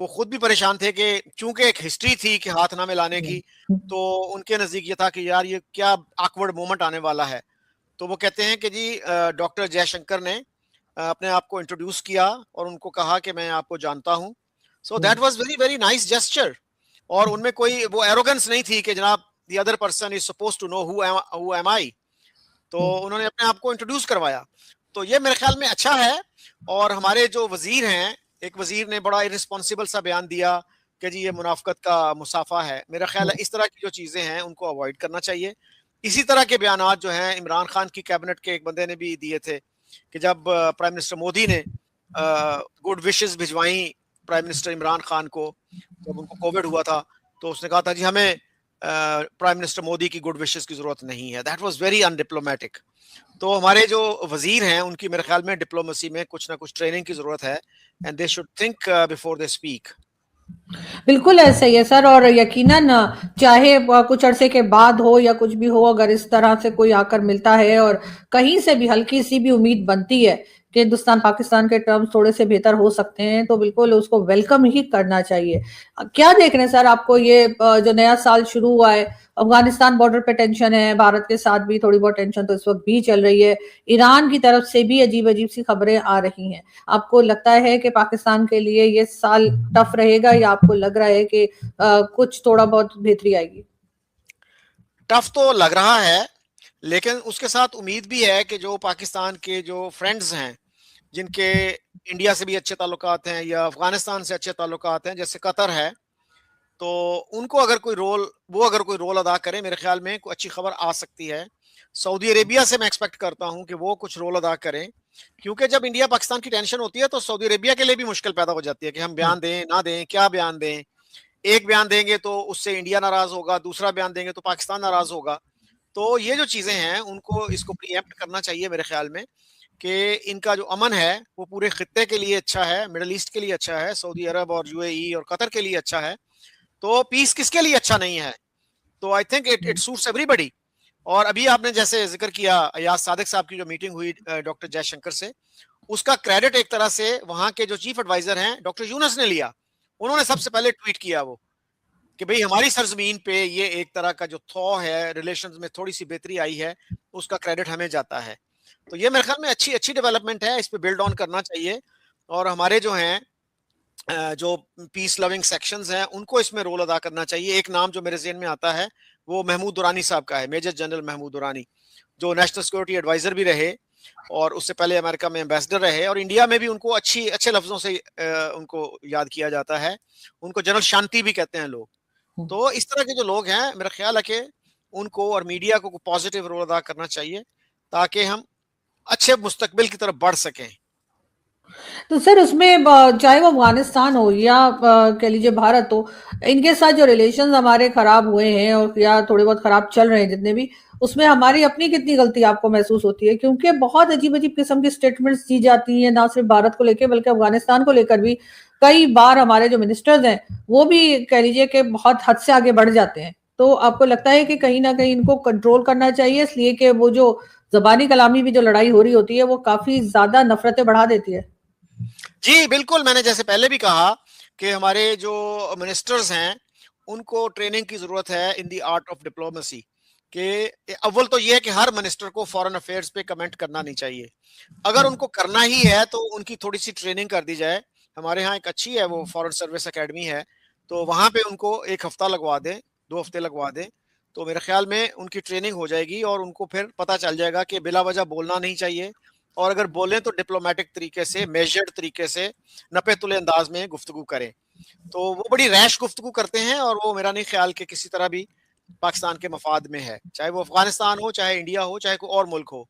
वो खुद भी परेशान थे कि चूंकि एक हिस्ट्री थी कि हाथ ना मिलाने की, तो उनके नजदीक ये था कि यार ये क्या awkward मोमेंट आने वाला है। तो वो कहते हैं कि जी डॉक्टर जयशंकर ने अपने आप को इंट्रोड्यूस किया और उनको कहा कि मैं आपको जानता हूं। So that was very very nice gesture. और उनमें कोई वो एरोगेंस नहीं थी कि जनाब the other person is suppose to know who am I. तो उन्होंने अपने आप को इंट्रोड्यूस करवाया। तो ये मेरे ख्याल में अच्छा है। और हमारे जो वजीर हैं, एक वजीर ने बड़ा इररिस्पॉन्सिबल सा बयान दिया कि जी ये मुनाफकत का मुसाफा है। मेरा ख्याल है इस तरह की जो चीजें हैं उनको अवॉइड करना चाहिए। इसी तरह के बयानात जो हैं इमरान खान की कैबिनेट के एक बंदे ने भी दिए थे कि जब प्राइम मिनिस्टर मोदी ने गुड विशेस भिजवाई प्राइम मिनिस्टर इमरान खान को जब उनको कोविड हुआ था, तो उसने कहा था जी हमें प्राइम मिनिस्टर मोदी की गुड विशेस की जरूरत नहीं है। That was very undiplomatic. तो हमारे जो वजीर हैं उनकी मेरे ख्याल में डिप्लोमेसी में कुछ ना कुछ ट्रेनिंग की जरूरत है, and they should think before they speak. बिल्कुल ऐसा ही है सर। और यकीनन चाहे कुछ अरसे के बाद हो या कुछ भी हो, अगर इस तरह से कोई आकर मिलता है और कहीं से भी हल्की सी भी उम्मीद बनती है कि हिंदुस्तान पाकिस्तान के टर्म्स थोड़े से बेहतर हो सकते हैं, तो बिल्कुल उसको वेलकम ही करना चाहिए। क्या देख रहे हैं सर आपको ये जो नया साल शुरू हुआ है, अफगानिस्तान बॉर्डर पे टेंशन है, भारत के साथ भी थोड़ी बहुत टेंशन तो इस वक्त भी चल रही है, ईरान की तरफ से भी अजीब अजीब सी खबरें आ रही हैं। आपको लगता है कि पाकिस्तान के लिए ये साल टफ रहेगा, या आपको लग रहा है कि कुछ थोड़ा बहुत बेहतरी आएगी? टफ तो लग रहा है, लेकिन उसके साथ उम्मीद भी है कि जो पाकिस्तान के जो फ्रेंड्स हैं, जिनके इंडिया से भी अच्छे ताल्लुकात हैं या अफगानिस्तान से अच्छे ताल्लुकात हैं, जैसे कतर है, तो उनको अगर कोई रोल वो अगर कोई रोल अदा करें, मेरे ख्याल में कोई अच्छी खबर आ सकती है। सऊदी अरेबिया से मैं एक्सपेक्ट करता हूं कि वो कुछ रोल अदा करें, क्योंकि जब इंडिया पाकिस्तान की टेंशन होती है तो सऊदी अरेबिया के लिए भी मुश्किल पैदा हो जाती है कि हम बयान दें ना दें, क्या बयान दें। एक बयान देंगे तो उससे इंडिया नाराज होगा, दूसरा बयान देंगे तो पाकिस्तान नाराज होगा। तो ये जो चीजें हैं उनको इसको प्रीएम्प्ट करना चाहिए मेरे ख्याल में, कि इनका जो अमन है वो पूरे खित्ते के लिए अच्छा है, मिडल ईस्ट के लिए अच्छा है, सऊदी अरब और यूएई और कतर के लिए अच्छा है। तो पीस किसके लिए अच्छा नहीं है? तो I think it suits everybody. और अभी आपने जैसे जिक्र किया अयाज सादिक साहब की जो मीटिंग हुई डॉक्टर जयशंकर से, उसका क्रेडिट एक तरह से वहां के जो चीफ एडवाइजर हैं डॉक्टर यूनस ने लिया। उन्होंने सबसे पहले ट्वीट किया वो कि भाई हमारी सरजमीन पे ये एक तरह का जो थॉ है, रिलेशंस में थोड़ी सी बेहतरी आई है, उसका क्रेडिट हमें जाता है। तो ये मेरे ख्याल में अच्छी अच्छी डेवलपमेंट है, इस पे बिल्ड ऑन करना चाहिए। और हमारे जो हैं जो पीस लविंग सेक्शंस हैं उनको इसमें रोल अदा करना चाहिए। एक नाम जो मेरे ज़हन में आता है वो महमूद दुरानी साहब का है, मेजर जनरल महमूद दुरानी, जो नेशनल सिक्योरिटी एडवाइजर भी रहे और उससे पहले अमेरिका में एम्बेसडर रहे, और इंडिया में भी उनको अच्छे लफ्जों से उनको याद किया जाता है। उनको जनरल शांति भी कहते हैं लोग। तो इस तरह के जो लोग हैं, मेरा ख्याल है कि उनको और मीडिया को पॉजिटिव रोल अदा करना चाहिए, ताकि हम अच्छे मुस्तकबिल की तरफ बढ़ सकें। तो सर उसमें चाहे वो अफगानिस्तान हो या कह लीजिए भारत हो, इनके साथ जो रिलेशंस हमारे खराब हुए हैं और या थोड़े बहुत खराब चल रहे हैं जितने भी, उसमें हमारी अपनी कितनी गलती आपको महसूस होती है? क्योंकि बहुत अजीब अजीब किस्म की स्टेटमेंट्स दी जाती हैं, ना सिर्फ भारत को लेकर बल्कि अफगानिस्तान को लेकर भी। कई बार हमारे जो मिनिस्टर्स हैं वो भी कह लीजिए कि बहुत हद से आगे बढ़ जाते हैं। तो आपको लगता है कि कहीं ना कहीं इनको कंट्रोल करना चाहिए, इसलिए कि वो जो जबानी कलामी भी जो लड़ाई हो रही होती है वो काफी ज्यादा नफरतें बढ़ा देती है? जी बिल्कुल, मैंने जैसे पहले भी कहा कि हमारे जो मिनिस्टर्स हैं उनको ट्रेनिंग की जरूरत है in the art of diplomacy. कि अव्वल तो यह है कि हर मिनिस्टर को फॉरेन अफेयर्स पे कमेंट करना नहीं चाहिए। अगर उनको करना ही है तो उनकी थोड़ी सी ट्रेनिंग कर दी जाए। हमारे यहाँ एक अच्छी है वो फॉरेन सर्विस एकेडमी है, तो वहां पे उनको एक हफ्ता लगवा दें, 2 हफ्ते लगवा दें, तो मेरे ख्याल में उनकी ट्रेनिंग हो जाएगी और उनको फिर पता चल जाएगा कि बिला वजह बोलना नहीं चाहिए, और अगर बोलें तो डिप्लोमेटिक तरीके से, मेजर्ड तरीके से, नपे तुले अंदाज में गुफ्तगू करें। तो वो बड़ी रैश गुफ्तगू करते हैं और वो मेरा नहीं ख्याल कि किसी तरह भी पाकिस्तान के मफाद में है, चाहे वो अफगानिस्तान हो, चाहे इंडिया हो, चाहे कोई और मुल्क हो।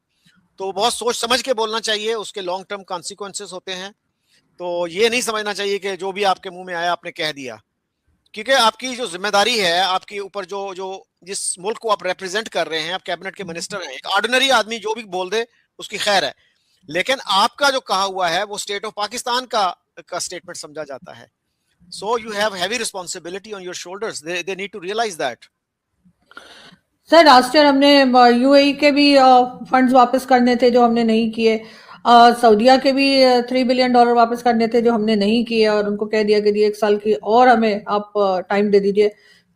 तो बहुत सोच समझ के बोलना चाहिए, उसके लॉन्ग टर्म कॉन्सिक्वेंसेस होते हैं। तो ये नहीं समझना चाहिए कि जो भी आपके मुंह में आया आपने कह दिया, क्योंकि आपकी जो जिम्मेदारी है आपके ऊपर, जो जो जिस मुल्क को आप रिप्रेजेंट कर रहे हैं, आप कैबिनेट के मिनिस्टर हैं, एक ऑर्डिनरी आदमी जो भी बोल दे उसकी खैर है, लेकिन आपका जो कहा हुआ है वो स्टेट ऑफ पाकिस्तान का स्टेटमेंट समझा जाता है। So you have heavy responsibility on your shoulders, they need to realise that. Sir last year हमने यूएई के भी फंड्स वापस करने थे जो हमने नहीं किए। सऊदीया के भी $3 बिलियन वापस करने थे जो हमने नहीं किए, और उनको कह दिया कि 1 साल की और हमें आप टाइम दे दीजिए।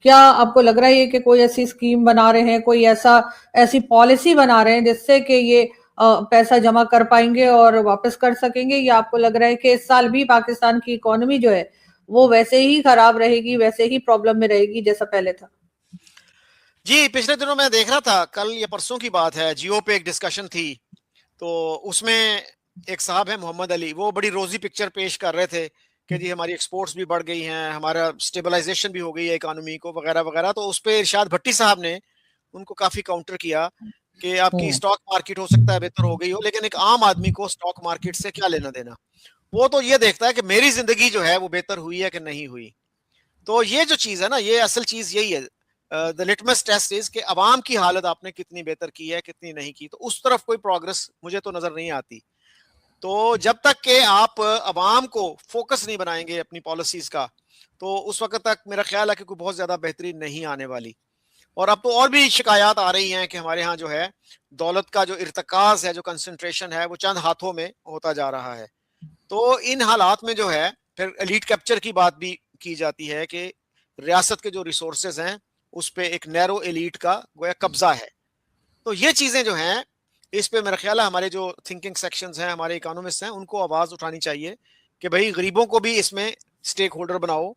क्या आपको लग रहा है कि कोई ऐसी स्कीम बना रहे हैं, कोई ऐसी पॉलिसी बना रहे हैं जिससे कि ये पैसा जमा कर पाएंगे और वापस कर सकेंगे, या आपको लग रहा है कि इस साल भी पाकिस्तान की इकोनॉमी जो है वो वैसे ही खराब रहेगी, वैसे ही प्रॉब्लम में रहेगी जैसा पहले था? जी, पिछले दिनों मैं देख रहा था, कल या परसों की बात है, जियो पे एक डिस्कशन थी। तो उसमें एक साहब है मोहम्मद अली, वो बड़ी रोजी पिक्चर पेश कर रहे थे कि जी हमारी एक्सपोर्ट्स भी बढ़ गई हैं, हमारा स्टेबलाइजेशन भी हो गई है इकोनॉमी को, वगैरह वगैरह। तो उस पे इरशाद भट्टी साहब ने उनको काफी काउंटर किया कि आपकी हम्म। स्टॉक मार्केट हो सकता है बेहतर हो गई हो, लेकिन एक आम आदमी को स्टॉक मार्केट से क्या लेना देना। वो तो ये देखता है कि मेरी जिंदगी जो है वो बेहतर हुई है कि नहीं हुई। तो ये जो चीज है ना, ये असल चीज यही है। द लिटमस टेस्ट इज कि अवाम की हालत आपने कितनी बेहतर की है, कितनी नहीं की। तो उस तरफ कोई प्रोग्रेस मुझे तो नजर नहीं आती। तो जब तक के आप अवाम को फोकस नहीं बनाएंगे अपनी पॉलिसीज का, तो उस वक्त तक मेरा ख्याल है कि कोई बहुत ज्यादा बेहतरी नहीं आने वाली। और अब तो और भी शिकायत आ रही हैं कि हमारे यहाँ जो है दौलत का जो इर्तकाज है, जो कंसंट्रेशन है, वो चंद हाथों में होता जा रहा है। तो इन हालात में जो है फिर एलीट कैप्चर की बात भी की जाती है कि रियासत के जो रिसोर्सेज हैं उस पे एक नैरो एलीट का गोया कब्जा है। तो ये चीजें जो हैं, इस पे मेरा ख्याल है हमारे जो थिंकिंग सेक्शंस हैं, हमारे इकोनॉमिस्ट हैं, उनको आवाज उठानी चाहिए कि भाई गरीबों को भी इसमें स्टेक होल्डर बनाओ।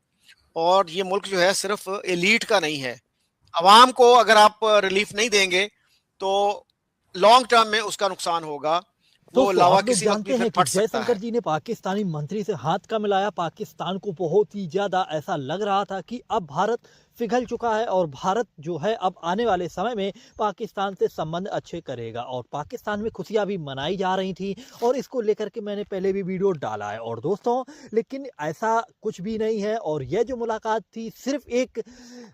और ये मुल्क जो है सिर्फ एलीट का नहीं है। अवाम को अगर आप रिलीफ नहीं देंगे तो लॉन्ग टर्म में उसका नुकसान होगा। वो दोस्तों, लावा आप लोग किसी वक्त भी जानते फिर हैं कि फट सकता जयशंकर है। जी ने पाकिस्तानी मंत्री से हाथ का मिलाया। पाकिस्तान को बहुत ही ज़्यादा ऐसा लग रहा था कि अब भारत पिघल चुका है और भारत जो है अब आने वाले समय में पाकिस्तान से संबंध अच्छे करेगा, और पाकिस्तान में खुशियां भी मनाई जा रही थी। और इसको लेकर के मैंने पहले भी वीडियो डाला है। और दोस्तों, लेकिन ऐसा कुछ भी नहीं है, और यह जो मुलाकात थी सिर्फ एक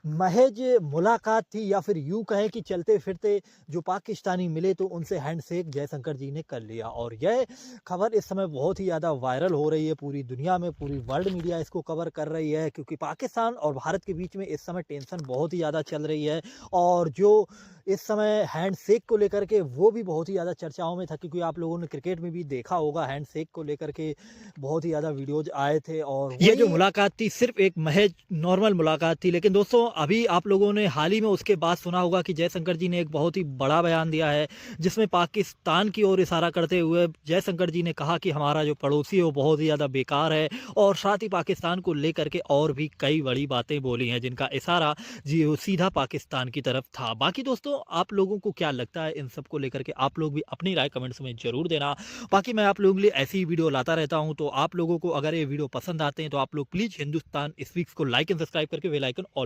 महज मुलाकात थी, या फिर यूं कहें कि चलते फिरते जो पाकिस्तानी मिले तो उनसे हैंडशेक जयशंकर जी ने कर लिया। और यह खबर इस समय बहुत ही ज़्यादा वायरल हो रही है पूरी दुनिया में, पूरी वर्ल्ड मीडिया इसको कवर कर रही है, क्योंकि पाकिस्तान और भारत के बीच में इस समय टेंशन बहुत ही ज़्यादा चल रही है। और जो इस समय हैंडशेक को लेकर के वो भी बहुत ही ज़्यादा चर्चाओं में था, क्योंकि आप लोगों ने क्रिकेट में भी देखा होगा हैंडशेक को लेकर के बहुत ही ज़्यादा वीडियोज आए थे। और ये जो मुलाकात थी सिर्फ एक महज नॉर्मल मुलाकात थी। लेकिन दोस्तों, अभी आप लोगों ने हाल ही में उसके बाद सुना होगा कि जयशंकर जी ने एक बहुत ही बड़ा बयान दिया है, जिसमें पाकिस्तान की ओर इशारा करते हुए जयशंकर जी ने कहा कि हमारा जो पड़ोसी है वो बहुत ही ज़्यादा बेकार है। और साथ ही पाकिस्तान को लेकर के और भी कई बड़ी बातें बोली हैं, जिनका इशारा जी वो सीधा पाकिस्तान की तरफ था। बाकी दोस्तों, आप लोगों को क्या लगता है इन सब को लेकर के? आप लोग भी अपनी राय कमेंट्स में जरूर देना। बाकी मैं आप लोगों के लिए ऐसी ही वीडियो लाता रहता हूं। तो आप लोगों को अगर ये वीडियो पसंद आते हैं तो आप लोग प्लीज़ हिंदुस्तान स्पीक्स को लाइक एंड सब्सक्राइब करके बेल आइकन ऑल